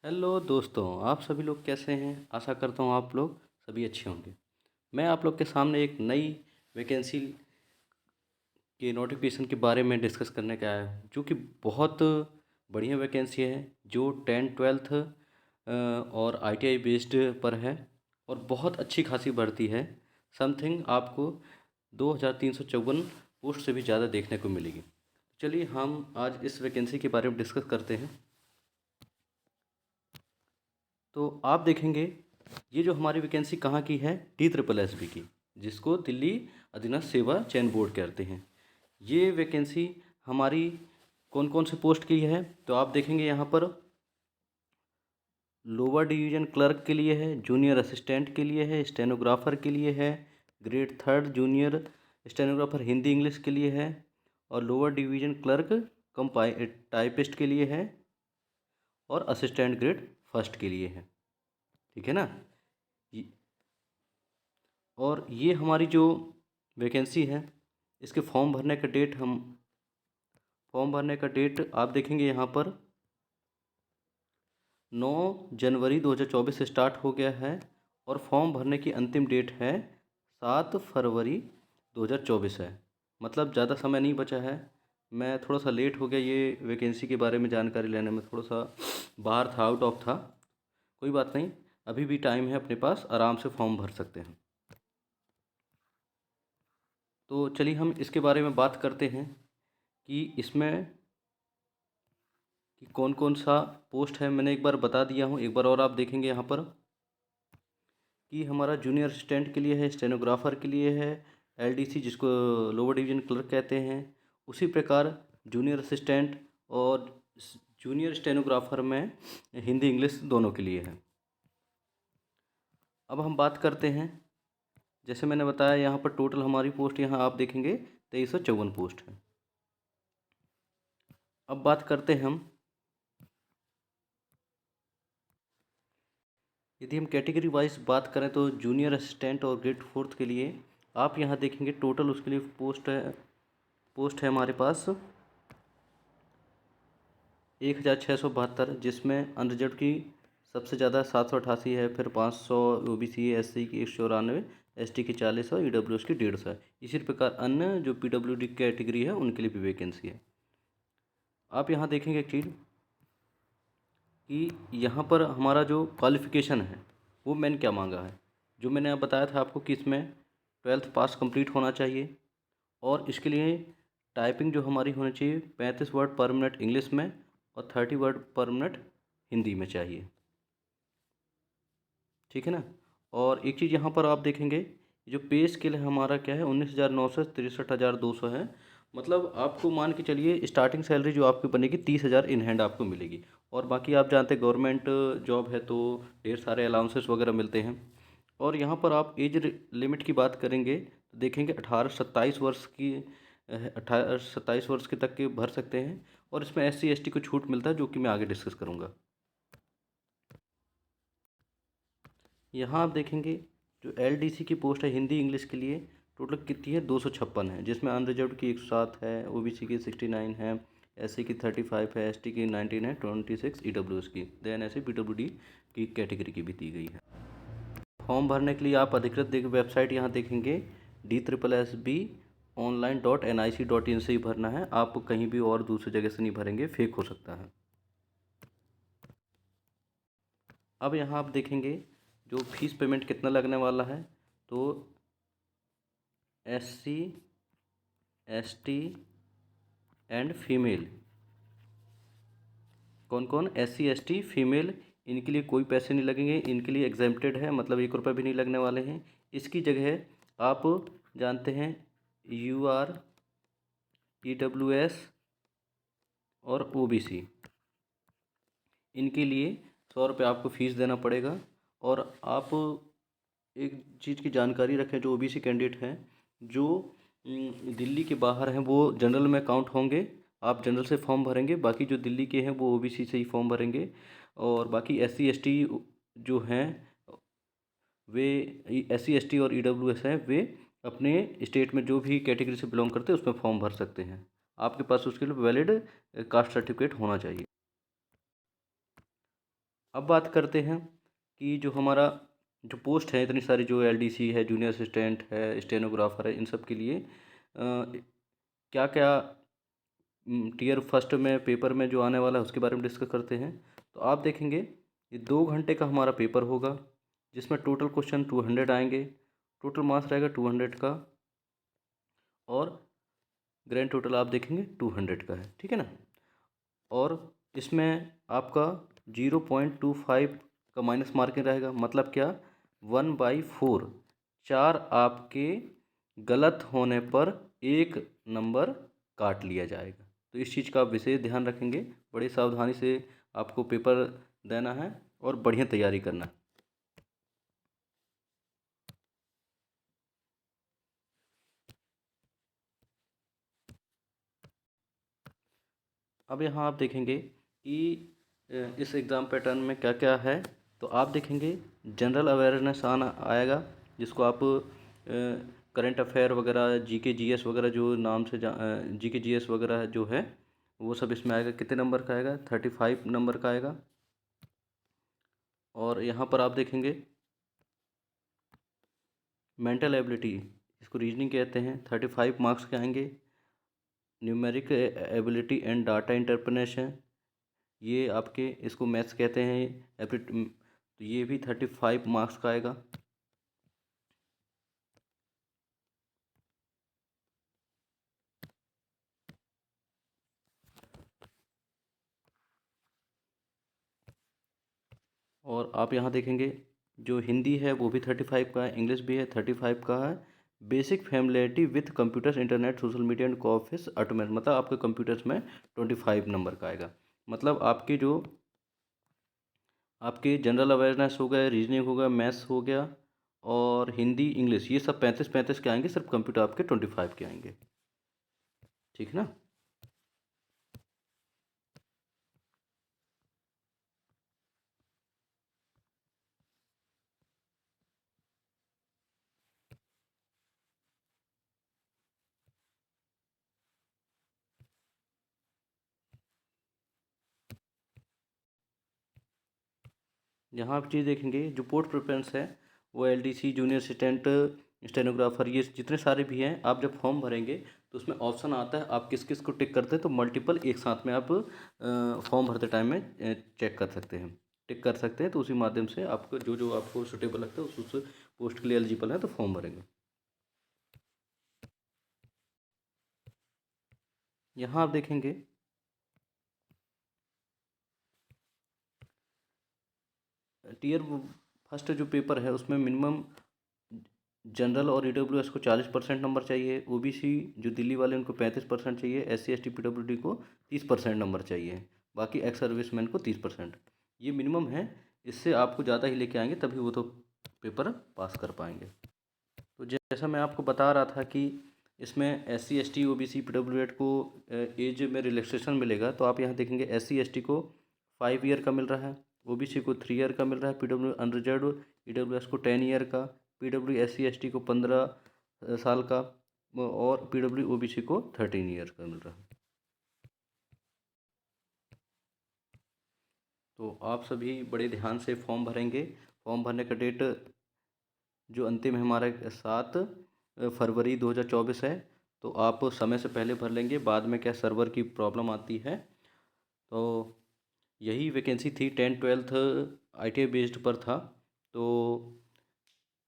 Hello दोस्तों, आप सभी लोग कैसे हैं? आशा करता हूँ आप लोग सभी अच्छे होंगे। मैं आप लोग के सामने एक नई वैकेंसी के नोटिफिकेशन के बारे में डिस्कस करने का आया हूँ, जो कि बहुत बढ़िया वैकेंसी है, जो 10-12 और आईटीआई बेस्ड पर है और बहुत अच्छी खासी भर्ती है। समथिंग आपको 2354 पोस्ट से भी ज़्यादा देखने को मिलेगी। चलिए हम आज इस वैकेंसी के बारे में डिस्कस करते हैं। तो आप देखेंगे, ये जो हमारी वैकेंसी कहाँ की है, DSSB की, जिसको दिल्ली अधीनस्थ सेवा चयन बोर्ड कहते हैं। ये वैकेंसी हमारी कौन कौन से पोस्ट की है, तो आप देखेंगे यहाँ पर लोअर डिवीज़न क्लर्क के लिए है, जूनियर असिस्टेंट के लिए है, स्टेनोग्राफर के लिए है, grade 3 junior stenographer Hindi English के लिए है, और लोअर डिवीज़न क्लर्क कम टाइपिस्ट के लिए है, और असिस्टेंट ग्रेड 1 के लिए है। ठीक है ना। ये- और ये हमारी जो वैकेंसी है, इसके फॉर्म भरने का डेट आप देखेंगे यहाँ पर 9 जनवरी 2024 से स्टार्ट हो गया है, और फॉर्म भरने की अंतिम डेट है 7 फरवरी 2024 है। मतलब ज़्यादा समय नहीं बचा है। मैं थोड़ा सा लेट हो गया ये वैकेंसी के बारे में जानकारी लेने में, थोड़ा सा बाहर था, आउट ऑफ था। कोई बात नहीं, अभी भी टाइम है अपने पास, आराम से फॉर्म भर सकते हैं। तो चलिए हम इसके बारे में बात करते हैं कि इसमें कि कौन कौन सा पोस्ट है। मैंने एक बार बता दिया हूँ, एक बार और आप देखेंगे यहाँ पर कि हमारा जूनियर असिस्टेंट के लिए है, स्टेनोग्राफर के लिए है, एलडीसी जिसको लोअर डिवीजन क्लर्क कहते हैं। उसी प्रकार जूनियर असिस्टेंट और जूनियर स्टेनोग्राफर में हिंदी इंग्लिश दोनों के लिए है। अब हम बात करते हैं, जैसे मैंने बताया यहाँ पर टोटल हमारी पोस्ट यहाँ आप देखेंगे 2354 पोस्ट है। अब बात करते हैं हम, यदि हम कैटेगरी वाइज बात करें तो जूनियर असिस्टेंट और ग्रेड 4 के लिए आप यहाँ देखेंगे टोटल उसके लिए पोस्ट है हमारे पास 1672, जिसमें अनरिजर्व की सबसे ज़्यादा 788 है, फिर 500 ओबीसी एससी की 194, एसटी की 40 और ईडब्ल्यूएस की 150 है। इसी प्रकार अन्य जो पीडब्ल्यूडी कैटेगरी है उनके लिए भी वैकेंसी है। आप यहाँ देखेंगे एक चीज़ कि यहाँ पर हमारा जो क्वालिफ़िकेशन है वो मैंने क्या मांगा है। जो मैंने अब बताया था आपको कि इसमें 12th पास कंप्लीट होना चाहिए, और इसके लिए टाइपिंग जो हमारी होनी चाहिए 35 वर्ड पर मिनट इंग्लिश में और 30 वर्ड पर मिनट हिंदी में चाहिए। ठीक है ना। और एक चीज़ यहाँ पर आप देखेंगे, जो पे स्केल है हमारा क्या है, 19,900 से 63,200 है। मतलब आपको मान के चलिए स्टार्टिंग सैलरी जो आपकी बनेगी 30,000 इन हैंड आपको मिलेगी। और बाकी आप जानते हैं गवर्नमेंट जॉब है तो ढेर सारे अलाउंसेस वगैरह मिलते हैं। और यहाँ पर आप एज लिमिट की बात करेंगे तो देखेंगे 18-27 वर्ष की 18-27 वर्ष के तक के भर सकते हैं। और इसमें SC ST को छूट मिलता है, जो कि मैं आगे डिस्कस करूँगा। यहाँ आप देखेंगे जो LDC की पोस्ट है हिंदी इंग्लिश के लिए टोटल कितनी है, 256 है, जिसमें अनरिजर्व की 107 है, OBC की 69 है, SC की 35 है, ST की 19 है, 26 EWS की, देन ऐसे PWD की कैटेगरी की भी दी गई है। फॉर्म भरने के लिए आप अधिकृत वेबसाइट यहाँ देखेंगे DSSB online.nic.in से ही भरना है। आप कहीं भी और दूसरी जगह से नहीं भरेंगे, फेक हो सकता है। अब यहाँ आप देखेंगे जो फीस पेमेंट कितना लगने वाला है, तो SC ST एंड फीमेल, कौन कौन, SC ST फीमेल, इनके लिए कोई पैसे नहीं लगेंगे, इनके लिए एग्जेम्प्टेड है, मतलब 1 रुपये भी नहीं लगने वाले हैं। इसकी जगह आप जानते हैं UR EWS और OBC, इनके लिए 100 रुपये आपको फ़ीस देना पड़ेगा। और आप एक चीज़ की जानकारी रखें, जो OBC कैंडिडेट हैं जो दिल्ली के बाहर हैं वो जनरल में काउंट होंगे। आप जनरल से फॉर्म भरेंगे, बाकी जो दिल्ली के हैं वो OBC से ही फॉर्म भरेंगे। और बाकी SC ST जो हैं वे SC ST और EWS हैं, वे अपने स्टेट में जो भी कैटेगरी से बिलोंग करते हैं उसमें फॉर्म भर सकते हैं। आपके पास उसके लिए वैलिड कास्ट सर्टिफिकेट होना चाहिए। अब बात करते हैं कि जो हमारा जो पोस्ट है इतनी सारी, जो एलडीसी है, जूनियर असिस्टेंट है, स्टेनोग्राफर है, इन सब के लिए क्या क्या टीयर फर्स्ट में पेपर में जो आने वाला है उसके बारे में डिस्कस करते हैं। तो आप देखेंगे ये 2 घंटे का हमारा पेपर होगा, जिसमें टोटल क्वेश्चन 200 आएंगे, टोटल मार्क्स रहेगा 200 का, और ग्रैंड टोटल आप देखेंगे 200 का है, ठीक है ना। और इसमें आपका 0.25 का माइनस मार्किंग रहेगा, मतलब क्या, 1/4, 4 आपके गलत होने पर 1 नंबर काट लिया जाएगा। तो इस चीज़ का आप विशेष ध्यान रखेंगे, बड़ी सावधानी से आपको पेपर देना है और बढ़िया तैयारी करना है। अब यहाँ आप देखेंगे कि इस एग्ज़ाम पैटर्न में क्या क्या है। तो आप देखेंगे जनरल अवेयरनेस आएगा, जिसको आप करंट अफेयर वगैरह, जीके जीएस वगैरह जो नाम से जीके जीएस वगैरह जो है वो सब इसमें आएगा। कितने नंबर का आएगा? 35 नंबर का आएगा। और यहाँ पर आप देखेंगे मेंटल एबिलिटी, इसको रीजनिंग कहते हैं, 35 मार्क्स के आएंगे। न्यूमेरिक एबिलिटी एंड डाटा इंटरप्रेनेशन, ये आपके, इसको मैथ्स कहते हैं, तो ये भी 35 मार्क्स का आएगा। और आप यहाँ देखेंगे जो हिंदी है वो भी 35 का है, इंग्लिश भी है 35 का है। Basic familiarity with computers, internet, social media and office automation, मतलब आपके कंप्यूटर्स में 25 नंबर का आएगा। मतलब आपके जो आपके जनरल अवेयरनेस हो गए, रीजनिंग हो गया, मैथ्स हो गया, और हिंदी इंग्लिश, ये सब 35-35 के आएंगे। सिर्फ कंप्यूटर आपके 25 के आएंगे, ठीक है ना। यहाँ आप चीज़ देखेंगे जो पोस्ट प्रेफरेंस है वो एलडीसी, जूनियर असिस्टेंट, स्टेनोग्राफर, ये जितने सारे भी हैं, आप जब फॉर्म भरेंगे तो उसमें ऑप्शन आता है आप किस किस को टिक करते हैं। तो मल्टीपल एक साथ में आप फॉर्म भरते टाइम में चेक कर सकते हैं, टिक कर सकते हैं। तो उसी माध्यम से आपको जो जो आपको सुटेबल लगता है उस पोस्ट के लिए एलिजिबल है तो फॉर्म भरेंगे। यहाँ आप देखेंगे टीयर फर्स्ट जो पेपर है उसमें मिनिमम जनरल और ईडब्ल्यूएस को 40% नंबर चाहिए, ओबीसी जो दिल्ली वाले उनको 35% चाहिए, एससी एसटी पीडब्ल्यूडी को 30% नंबर चाहिए, बाकी एक्स सर्विसमैन को 30%। ये मिनिमम है, इससे आपको ज़्यादा ही लेके आएंगे तभी वो तो पेपर पास कर पाएंगे। तो जैसा मैं आपको बता रहा था कि इसमें एससी एसटी ओबीसी पीडब्ल्यूडी को एज में रिलैक्सेशन मिलेगा। तो आप यहाँ देखेंगे एससी एसटी को 5 ईयर का मिल रहा है, ओबीसी को 3 ईयर का मिल रहा है, पीडब्ल्यू अनरिजर्व ईडब्ल्यूएस को 10 ईयर का, पीडब्ल्यू एससी एसटी को 15 साल का, और पीडब्ल्यू ओबीसी को 13 ईयर का मिल रहा है। तो आप सभी बड़े ध्यान से फॉर्म भरेंगे। फॉर्म भरने का डेट जो अंतिम है हमारा 7 फरवरी 2024 है। तो आप समय से पहले भर लेंगे, बाद में क्या सर्वर की प्रॉब्लम आती है। तो यही वैकेंसी थी, 10-12 आईटीआई बेस्ड पर था। तो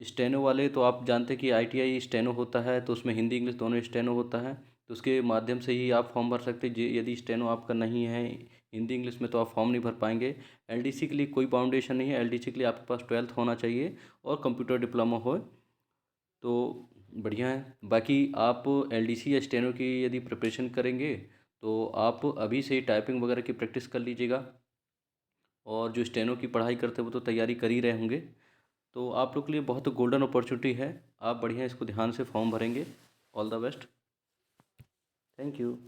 स्टेनो वाले तो आप जानते हैं कि आईटीआई स्टेनो होता है, तो उसमें हिंदी इंग्लिश दोनों स्टेनो होता है। तो उसके माध्यम से ही आप फॉर्म भर सकते हैं। यदि स्टेनो आपका नहीं है हिंदी इंग्लिश में तो आप फॉर्म नहीं भर पाएंगे। एलडीसी के लिए कोई बाउंडेशन नहीं है, एलडीसी के लिए आपके पास 12th होना चाहिए और कंप्यूटर डिप्लोमा हो तो बढ़िया है। बाकी आप एलडीसी या स्टेनो की यदि प्रिपरेशन करेंगे तो आप अभी से टाइपिंग वगैरह की प्रैक्टिस कर लीजिएगा, और जो स्टेनो की पढ़ाई करते हैं वो तो तैयारी कर ही रहे होंगे। तो आप लोग के लिए बहुत गोल्डन अपॉर्चुनिटी है, आप बढ़िया इसको ध्यान से फॉर्म भरेंगे। All the best, thank you.